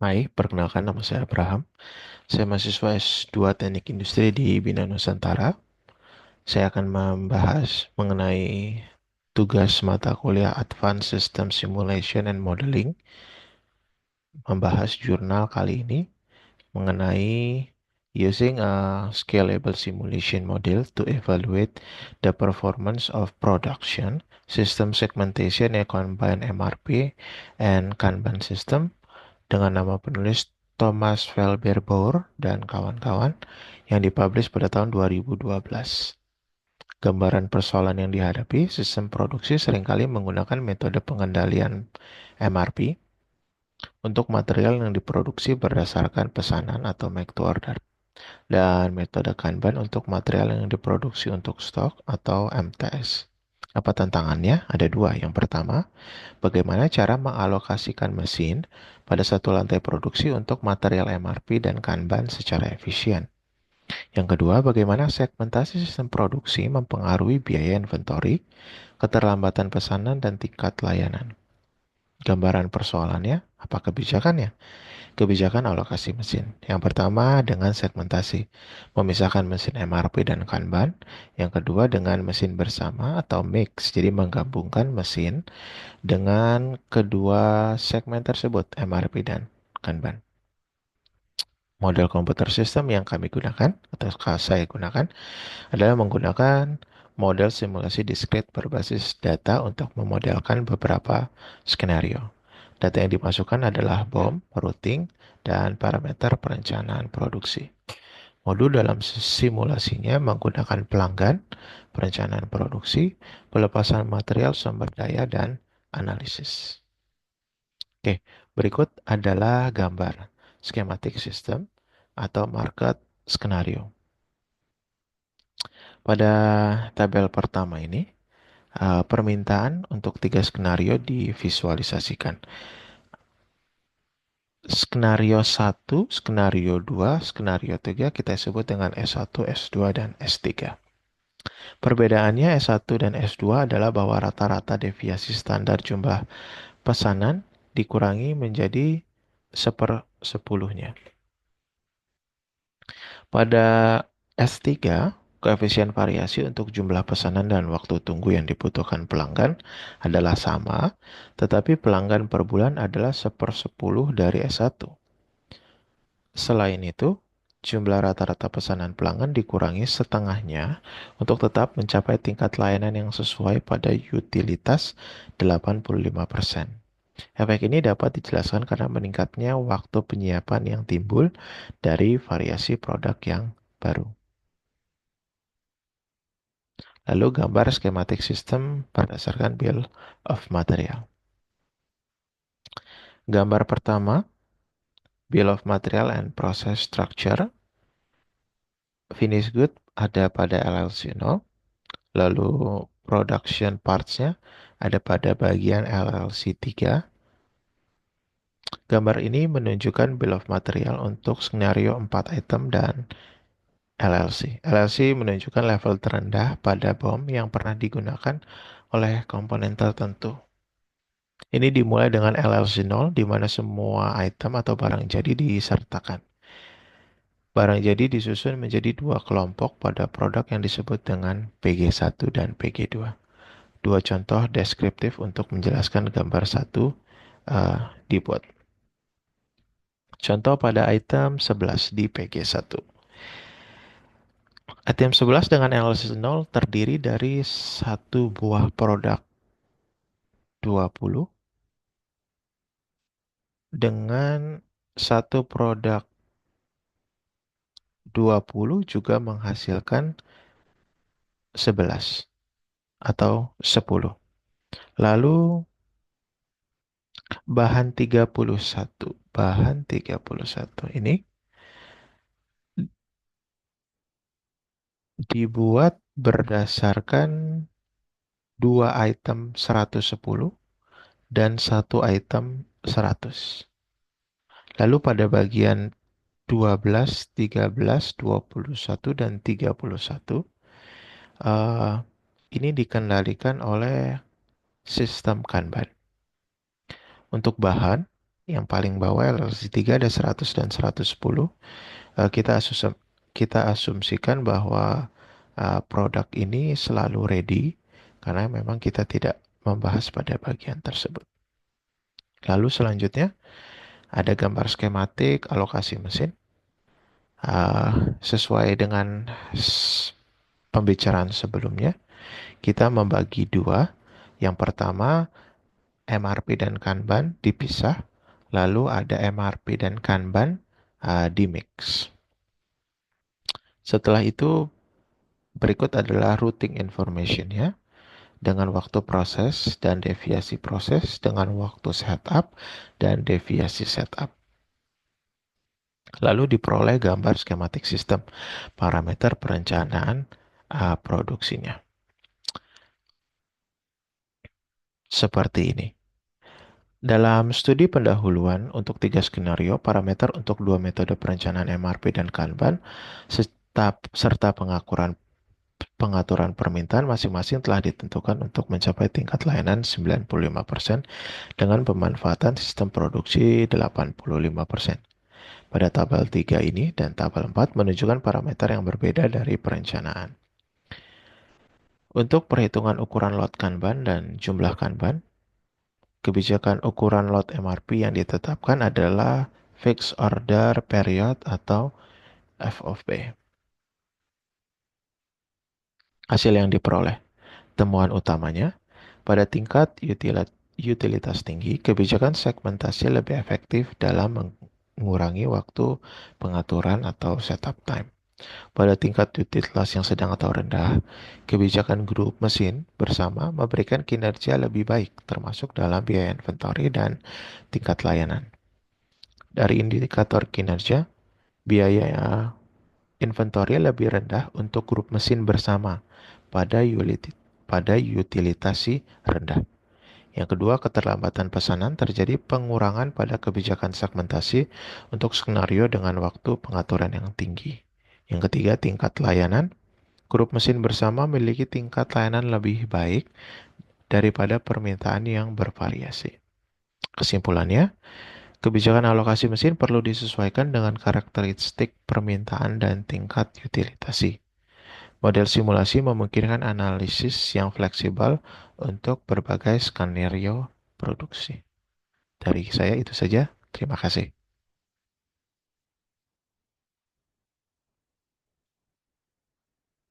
Hai, perkenalkan nama saya Abraham. Saya mahasiswa S2 Teknik Industri di Bina Nusantara. Saya akan membahas mengenai tugas mata kuliah Advanced System Simulation and Modeling, membahas jurnal kali ini mengenai using a scalable simulation model to evaluate the performance of production system segmentation yang combine MRP and Kanban system dengan nama penulis Thomas Felberbauer dan kawan-kawan yang dipublish pada tahun 2012. Gambaran persoalan yang dihadapi, sistem produksi seringkali menggunakan metode pengendalian MRP untuk material yang diproduksi berdasarkan pesanan atau make to order, dan metode Kanban untuk material yang diproduksi untuk stok atau MTS. Apa tantangannya? Ada dua. Yang pertama, bagaimana cara mengalokasikan mesin pada satu lantai produksi untuk material MRP dan Kanban secara efisien. Yang kedua, bagaimana segmentasi sistem produksi mempengaruhi biaya inventory, keterlambatan pesanan, dan tingkat layanan. Gambaran persoalannya, apa kebijakannya? Kebijakan alokasi mesin. Yang pertama dengan segmentasi, memisahkan mesin MRP dan Kanban. Yang kedua dengan mesin bersama atau mix, jadi menggabungkan mesin dengan kedua segmen tersebut, MRP dan Kanban. Model komputer sistem yang kami gunakan atau saya gunakan adalah menggunakan model simulasi diskrit berbasis data untuk memodelkan beberapa skenario. Data yang dimasukkan adalah BOM, routing, dan parameter perencanaan produksi. Modul dalam simulasinya menggunakan pelanggan, perencanaan produksi, pelepasan material sumber daya, dan analisis. Oke, berikut adalah gambar schematic system atau market skenario. Pada tabel pertama ini, permintaan untuk tiga skenario divisualisasikan. Skenario 1, skenario 2, skenario 3 kita sebut dengan S1, S2, dan S3. Perbedaannya S1 dan S2 adalah bahwa rata-rata deviasi standar jumlah pesanan dikurangi menjadi sepersepuluhnya. Pada S3, koefisien variasi untuk jumlah pesanan dan waktu tunggu yang dibutuhkan pelanggan adalah sama, tetapi pelanggan per bulan adalah sepersepuluh dari S1. Selain itu, jumlah rata-rata pesanan pelanggan dikurangi setengahnya untuk tetap mencapai tingkat layanan yang sesuai pada utilitas 85%. Efek ini dapat dijelaskan karena meningkatnya waktu penyiapan yang timbul dari variasi produk yang baru. Lalu gambar schematic system berdasarkan bill of material. Gambar pertama, bill of material and process structure. Finish good ada pada LLC 0. Lalu production parts-nya ada pada bagian LLC 3. Gambar ini menunjukkan bill of material untuk skenario 4 item dan LLC. LLC menunjukkan level terendah pada BOM yang pernah digunakan oleh komponen tertentu. Ini dimulai dengan LLC 0, di mana semua item atau barang jadi disertakan. Barang jadi disusun menjadi dua kelompok pada produk yang disebut dengan PG1 dan PG2. Dua contoh deskriptif untuk menjelaskan gambar satu dibuat. Contoh pada item 11 di PG1. Item 11 dengan LLC 0 terdiri dari satu buah produk 20 dengan satu produk 20 juga menghasilkan 11 atau 10. Lalu bahan 31 ini dibuat berdasarkan dua item 110 dan satu item 100. Lalu pada bagian 12, 13, 21, dan 31, eh, ini dikendalikan oleh sistem Kanban. Untuk bahan, yang paling bawah LRC3 ada 100 dan 110. Kita asumsikan bahwa produk ini selalu ready karena memang kita tidak membahas pada bagian tersebut. Lalu selanjutnya ada gambar skematik alokasi mesin. Sesuai dengan pembicaraan sebelumnya, kita membagi dua. Yang pertama, MRP dan Kanban dipisah, lalu ada MRP dan Kanban di mix. Setelah itu, berikut adalah routing information ya, dengan waktu proses dan deviasi proses, dengan waktu setup dan deviasi setup. Lalu diperoleh gambar skematik sistem parameter perencanaan produksinya. Seperti ini. Dalam studi pendahuluan untuk 3 skenario, parameter untuk 2 metode perencanaan MRP dan Kanban, serta pengaturan permintaan masing-masing telah ditentukan untuk mencapai tingkat layanan 95% dengan pemanfaatan sistem produksi 85%. Pada tabel 3 ini dan tabel 4 menunjukkan parameter yang berbeda dari perencanaan. Untuk perhitungan ukuran lot Kanban dan jumlah Kanban, kebijakan ukuran lot MRP yang ditetapkan adalah Fixed Order Period atau FOP. Hasil yang diperoleh. Temuan utamanya, pada tingkat utilitas tinggi, kebijakan segmentasi lebih efektif dalam mengurangi waktu pengaturan atau setup time. Pada tingkat utilitas yang sedang atau rendah, kebijakan grup mesin bersama memberikan kinerja lebih baik, termasuk dalam biaya inventory dan tingkat layanan. Dari indikator kinerja, biaya inventory lebih rendah untuk grup mesin bersama pada utilitasi rendah. Yang kedua, keterlambatan pesanan terjadi pengurangan pada kebijakan segmentasi untuk skenario dengan waktu pengaturan yang tinggi. Yang ketiga, tingkat layanan. Grup mesin bersama memiliki tingkat layanan lebih baik daripada permintaan yang bervariasi. Kesimpulannya, kebijakan alokasi mesin perlu disesuaikan dengan karakteristik permintaan dan tingkat utilitasi. Model simulasi memungkinkan analisis yang fleksibel untuk berbagai skenario produksi. Dari saya itu saja. Terima kasih.